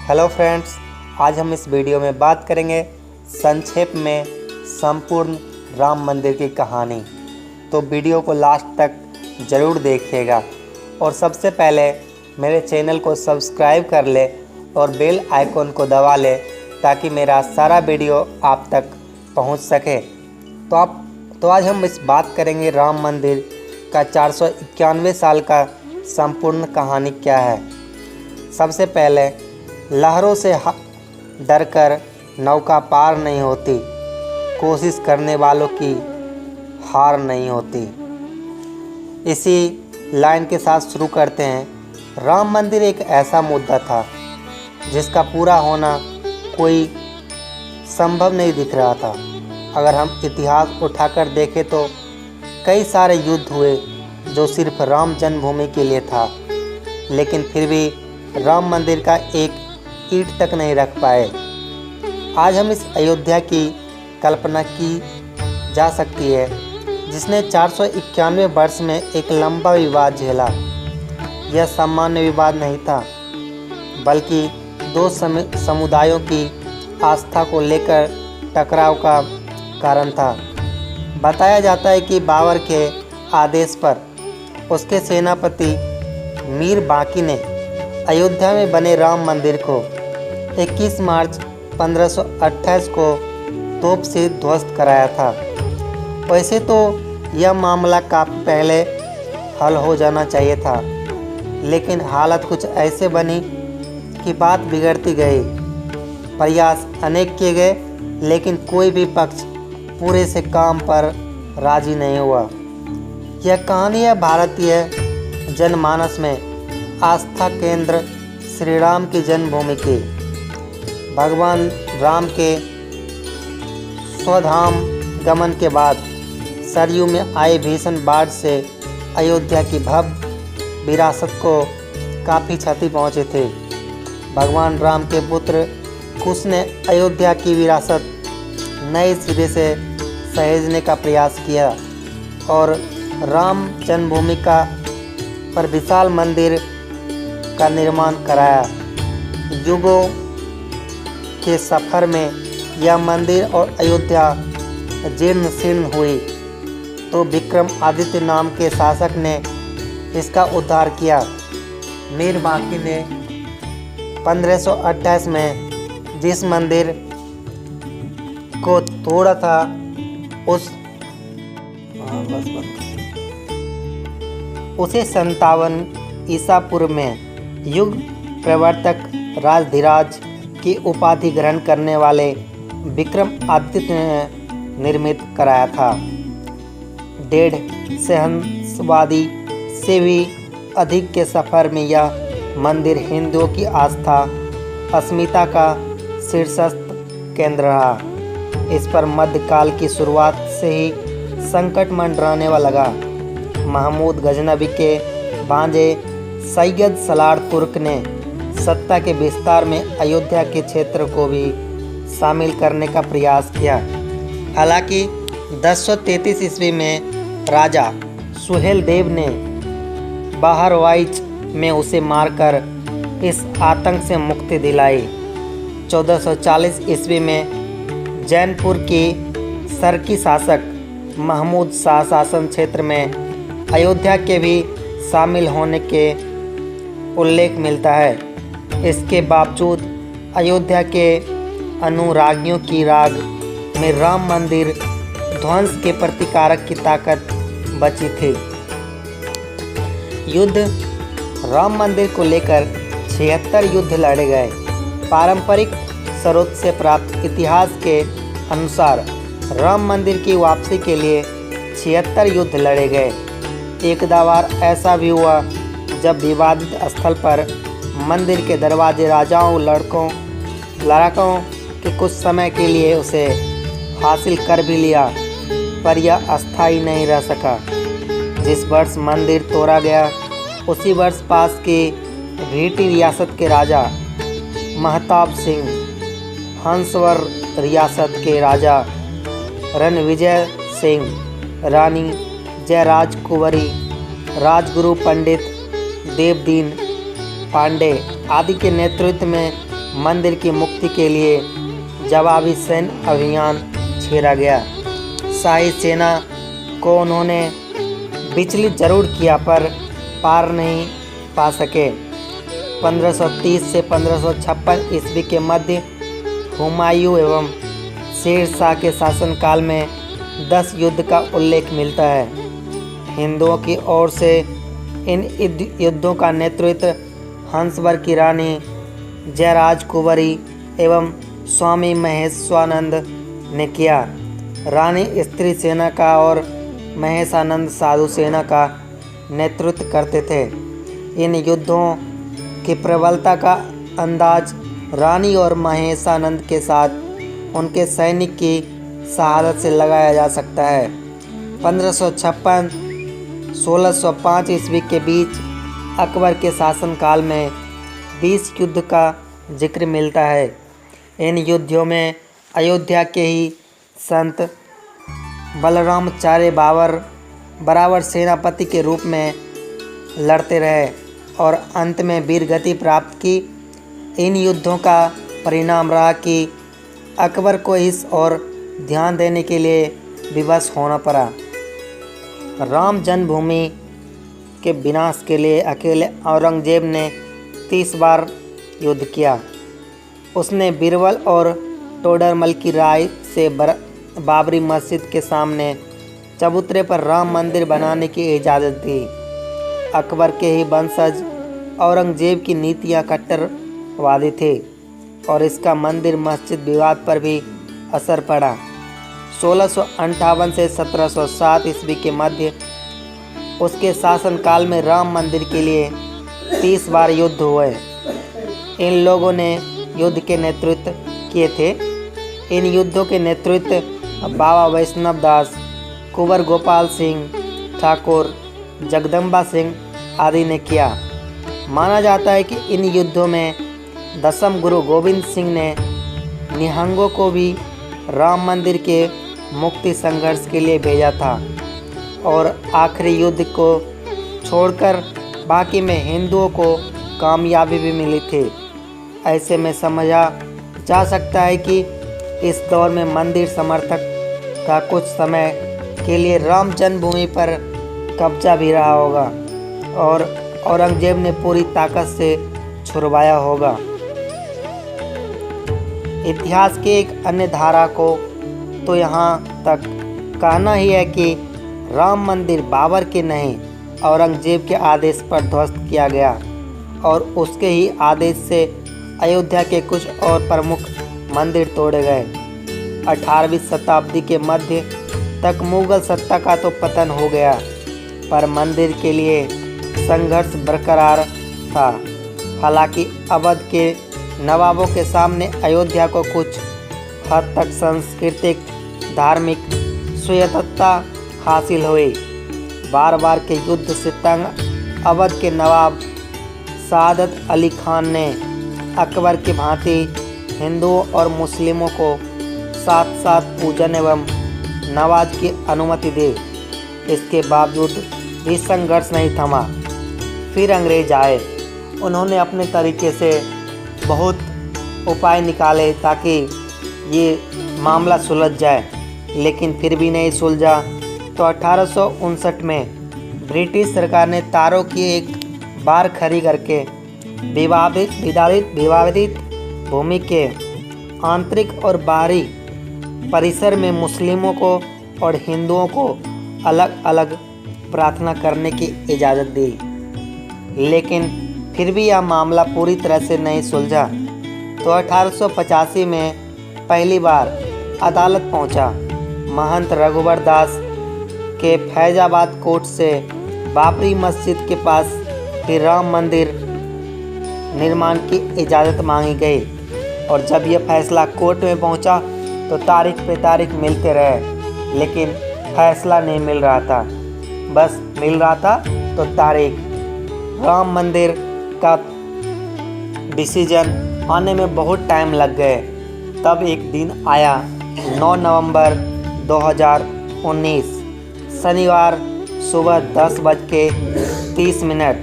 Hello friends, आज हम इस वीडियो में बात करेंगे संक्षेप में संपूर्ण राम मंदिर की कहानी। तो वीडियो को लास्ट तक ज़रूर देखिएगा और सबसे पहले मेरे चैनल को सब्सक्राइब कर ले और बेल आइकॉन को दबा ले ताकि मेरा सारा वीडियो आप तक पहुंच सके। तो आज हम इस बात करेंगे राम मंदिर का 491 साल का संपूर्ण कहानी क्या है। सबसे पहले लहरों से डरकर नौका पार नहीं होती, कोशिश करने वालों की हार नहीं होती। इसी लाइन के साथ शुरू करते हैं। राम मंदिर एक ऐसा मुद्दा था जिसका पूरा होना कोई संभव नहीं दिख रहा था। अगर हम इतिहास उठाकर देखें तो कई सारे युद्ध हुए जो सिर्फ राम जन्मभूमि के लिए था, लेकिन फिर भी राम मंदिर का एक ईंट तक नहीं रख पाए। आज हम इस अयोध्या की कल्पना की जा सकती है जिसने 491 वर्ष में एक लंबा विवाद झेला। यह सामान्य विवाद नहीं था, बल्कि दो समुदायों की आस्था को लेकर टकराव का कारण था। बताया जाता है कि बाबर के आदेश पर उसके सेनापति मीर बाकी ने अयोध्या में बने राम मंदिर को 21 मार्च 1528 को तोप से ध्वस्त कराया था। वैसे तो यह मामला काफ़ी पहले हल हो जाना चाहिए था, लेकिन हालत कुछ ऐसे बनी कि बात बिगड़ती गई। प्रयास अनेक किए गए, लेकिन कोई भी पक्ष पूरे से काम पर राजी नहीं हुआ। यह कहानी है भारतीय जनमानस में आस्था केंद्र श्री राम की जन्मभूमि की। भगवान राम के स्वधाम गमन के बाद सरयू में आए भीषण बाढ़ से अयोध्या की भव्य विरासत को काफ़ी क्षति पहुँचे थे। भगवान राम के पुत्र कुश ने अयोध्या की विरासत नए सिरे से सहेजने का प्रयास किया और राम जन्मभूमि का पर विशाल मंदिर का निर्माण कराया। युगों के सफ़र में यह मंदिर और अयोध्या जीर्ण शीर्ण हुई तो विक्रम आदित्य नाम के शासक ने इसका उद्धार किया। मीर बाकी ने 1528 में जिस मंदिर को तोड़ा था उसे 57 ईसा पूर्व में युग प्रवर्तक राजधिराज की उपाधि ग्रहण करने वाले विक्रम आदित्य ने निर्मित कराया था। 1.5 सहस्राब्दी से भी अधिक के सफ़र में यह मंदिर हिंदुओं की आस्था अस्मिता का शीर्षस्थ केंद्र रहा। इस पर मध्यकाल की शुरुआत से ही संकट मंडराने लगा। महमूद गजनबी के भांजे सैयद सलार तुर्क ने सत्ता के विस्तार में अयोध्या के क्षेत्र को भी शामिल करने का प्रयास किया। हालांकि 1033 ईस्वी में राजा सुहेल देव ने बहरवाइच में उसे मारकर इस आतंक से मुक्ति दिलाई। 1440 ईस्वी में जैनपुर की सरकी शासक महमूद शाह शासन क्षेत्र में अयोध्या के भी शामिल होने के उल्लेख मिलता है। इसके बावजूद अयोध्या के अनुरागियों की राग में राम मंदिर ध्वंस के प्रतिकारक की ताकत बची थी। युद्ध राम मंदिर को लेकर 76 युद्ध लड़े गए। पारंपरिक स्रोत से प्राप्त इतिहास के अनुसार राम मंदिर की वापसी के लिए 76 युद्ध लड़े गए। एक बार ऐसा भी हुआ जब विवादित स्थल पर मंदिर के दरवाजे राजाओं लड़ाकों के कुछ समय के लिए उसे हासिल कर भी लिया, पर यह अस्थायी नहीं रह सका। जिस वर्ष मंदिर तोड़ा गया उसी वर्ष पास की भीटी रियासत के राजा महताब सिंह, हंसवर रियासत के राजा रणविजय सिंह, रानी जयराज कुंवरी, राजगुरु पंडित देवदीन पांडे आदि के नेतृत्व में मंदिर की मुक्ति के लिए जवाबी सैन्य अभियान छेड़ा गया। शाही सेना को उन्होंने विचलित जरूर किया पर पार नहीं पा सके। 1530 से 1556 ईस्वी के मध्य हुमायूं एवं शेर शाह के शासनकाल में 10 युद्ध का उल्लेख मिलता है। हिंदुओं की ओर से इन युद्धों का नेतृत्व हंसवर की रानी जयराज कुंवरी एवं स्वामी महेश्वानंद ने किया। रानी स्त्री सेना का और महेशानंद साधु सेना का नेतृत्व करते थे। इन युद्धों की प्रबलता का अंदाज रानी और महेशानंद के साथ उनके सैनिक की शहादत से लगाया जा सकता है। 1556-1605 ईस्वी के बीच अकबर के शासनकाल में 20 युद्ध का जिक्र मिलता है। इन युद्धों में अयोध्या के ही संत बलरामाचार्य बराबर सेनापति के रूप में लड़ते रहे और अंत में वीरगति प्राप्त की। इन युद्धों का परिणाम रहा कि अकबर को इस ओर ध्यान देने के लिए विवश होना पड़ा। राम जन्मभूमि के विनाश के लिए अकेले औरंगजेब ने 30 बार युद्ध किया। उसने बीरबल और टोडरमल की राय से बाबरी मस्जिद के सामने चबूतरे पर राम मंदिर बनाने की इजाज़त दी। अकबर के ही वंशज औरंगजेब की नीतियां कट्टरवादी थी और इसका मंदिर मस्जिद विवाद पर भी असर पड़ा। 1658 से 1707 ईस्वी के मध्य उसके शासनकाल में राम मंदिर के लिए 30 बार युद्ध हुए। इन लोगों ने युद्ध के नेतृत्व किए थे। इन युद्धों के नेतृत्व बाबा वैष्णव दास, कुंवर गोपाल सिंह ठाकुर, जगदम्बा सिंह आदि ने किया। माना जाता है कि इन युद्धों में 10वें गुरु गोविंद सिंह ने निहंगों को भी राम मंदिर के मुक्ति संघर्ष के लिए भेजा था और आखिरी युद्ध को छोड़कर बाकी में हिंदुओं को कामयाबी भी मिली थी। ऐसे में समझा जा सकता है कि इस दौर में मंदिर समर्थक का कुछ समय के लिए राम जन्मभूमि पर कब्जा भी रहा होगा और औरंगजेब ने पूरी ताकत से छुड़वाया होगा। इतिहास के एक अन्य धारा को तो यहाँ तक कहना ही है कि राम मंदिर बाबर के नहीं औरंगजेब के आदेश पर ध्वस्त किया गया और उसके ही आदेश से अयोध्या के कुछ और प्रमुख मंदिर तोड़े गए। 18वीं शताब्दी के मध्य तक मुगल सत्ता का तो पतन हो गया पर मंदिर के लिए संघर्ष बरकरार था। हालांकि अवध के नवाबों के सामने अयोध्या को कुछ हद तक सांस्कृतिक धार्मिक स्वायत्तता हासिल हुई। बार बार के युद्ध से तंग अवध के नवाब सादत अली खान ने अकबर की भांति हिंदुओं और मुस्लिमों को साथ साथ पूजन एवं नमाज की अनुमति दी। इसके बावजूद भी संघर्ष नहीं थमा। फिर अंग्रेज आए। उन्होंने अपने तरीके से बहुत उपाय निकाले ताकि ये मामला सुलझ जाए, लेकिन फिर भी नहीं सुलझा। तो 1859 में ब्रिटिश सरकार ने तारों की एक बार खड़ी करके विवादित भूमि के आंतरिक और बाहरी परिसर में मुस्लिमों को और हिंदुओं को अलग अलग प्रार्थना करने की इजाज़त दी। लेकिन फिर भी यह मामला पूरी तरह से नहीं सुलझा। तो 1885 में पहली बार अदालत पहुंचा। महंत रघुवर दास के फैजाबाद कोर्ट से बाबरी मस्जिद के पास फिर राम मंदिर निर्माण की इजाज़त मांगी गई और जब यह फैसला कोर्ट में पहुंचा तो तारीख पे तारीख मिलते रहे, लेकिन फैसला नहीं मिल रहा था। बस मिल रहा था तो तारीख। राम मंदिर का डिसीजन आने में बहुत टाइम लग गए। तब एक दिन आया 9 नवंबर 2019 शनिवार सुबह 10:30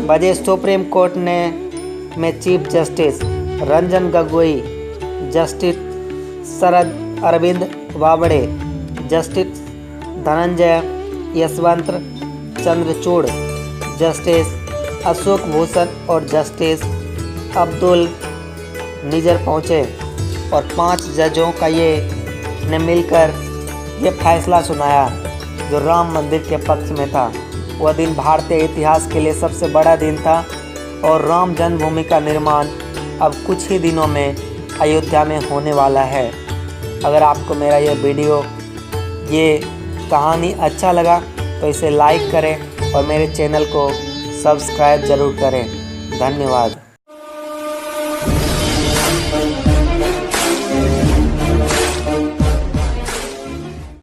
बजे सुप्रीम कोर्ट में Chief Justice Ranjan Gogoi, Justice Sharad Arvind Bobde, Justice Dhananjaya Yeshwant Chandrachud, Justice Ashok Bhushan और जस्टिस अब्दुल निजर पहुँचे और 5 जजों का ने मिलकर ये फैसला सुनाया जो राम मंदिर के पक्ष में था। वह दिन भारतीय इतिहास के लिए सबसे बड़ा दिन था और राम जन्मभूमि का निर्माण अब कुछ ही दिनों में अयोध्या में होने वाला है। अगर आपको मेरा ये वीडियो ये कहानी अच्छा लगा तो इसे लाइक करें और मेरे चैनल को सब्सक्राइब ज़रूर करें। धन्यवाद।